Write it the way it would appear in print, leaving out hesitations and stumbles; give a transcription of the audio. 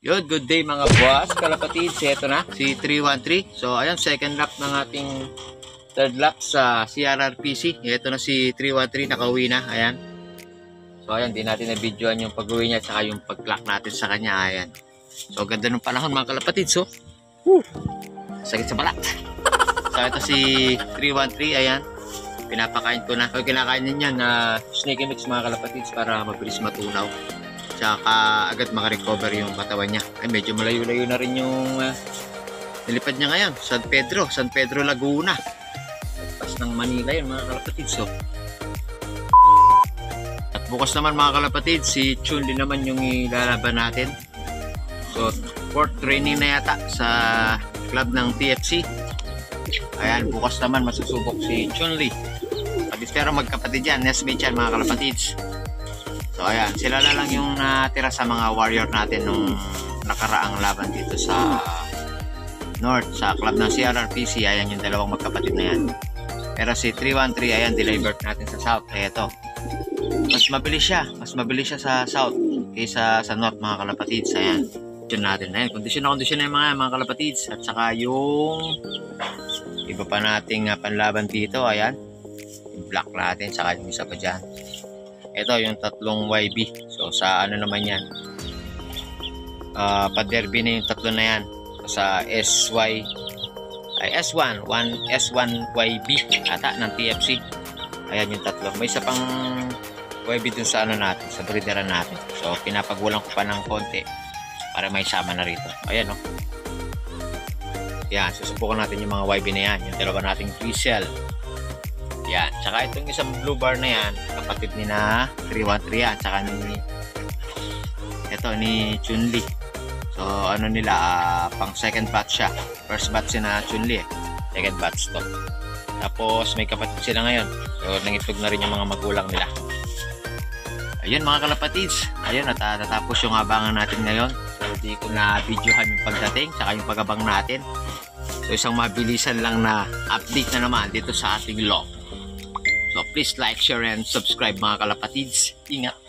Good day mga boss, kalapatids. Ito na, si 313. So, ayan, second lap ng ating third lap sa CRRPC. Ito na si 313, nakauwi na. Ayan. So, ayan, di natin na-videoan yung pag-uwi niya at saka yung pag-clock natin sa kanya. Ayan. So, ganda ng panahon mga kalapatids. So, sakit sa balat. So, ito si 313. Ayan. Pinapakain ko na. So, kinakain niya na sneaky mix mga kalapatids para mabilis matunaw. Tsaka agad makarecover yung katawan niya. Ay, medyo malayo-layo na rin yung nilipad niya ngayon. San Pedro, Laguna. Pas ng Manila yun mga kalapatids. So. At bukas naman mga kalapatids, si Chun-Li naman yung ilalaban natin. So, fourth training na yata sa club ng TFC. Ayan, bukas naman masusubok si Chun-Li. Pero magkapatid yan, nestmate yan mga kalapatids. So ayan, sila lang yung natira sa mga warrior natin nung nakaraang laban dito sa North, sa club ng CRRPC. Ayan yung dalawang magkapatid na yan. Pero si 313, ayan, delivered natin sa South. Kaya ito, mas mabilis siya sa South kaysa sa North mga kalapatids. Ayan, yun natin. Ayan, kondisyon na yung mga kalapatids. At saka yung iba pa nating panlaban dito, ayan, yung black natin, saka yung isa pa dyan. Ito yung tatlong YB. So sa ano naman yan, pa-derby na yung tatlo na yan. So, sa S1 YB ata ng TFC. Ayan yung tatlo. May isa pang YB dun sa ano natin, sa breederan natin. So pinapagulang ko pa ng konti para may sama na rito. Ayan, no. Yan, susubukan natin yung mga YB na yan, yung dalawa nating Twizzle. Yan, tsaka itong isang blue bar na yan, kapatid ni na 313 yan, tsaka ni Chun-Li. So ano nila, pang second batch siya. First batch na Chun-Li second batch to. Tapos may kapatid sila ngayon, so nangitog na rin yung mga magulang nila. Ayun mga kalapatids, ayun, natatapos yung abangan natin ngayon. So di ko na videohan yung pagdating tsaka yung pagabang natin. So isang mabilisan lang na update na naman dito sa ating log. So please like, share, and subscribe mga kalapatids. Ingat!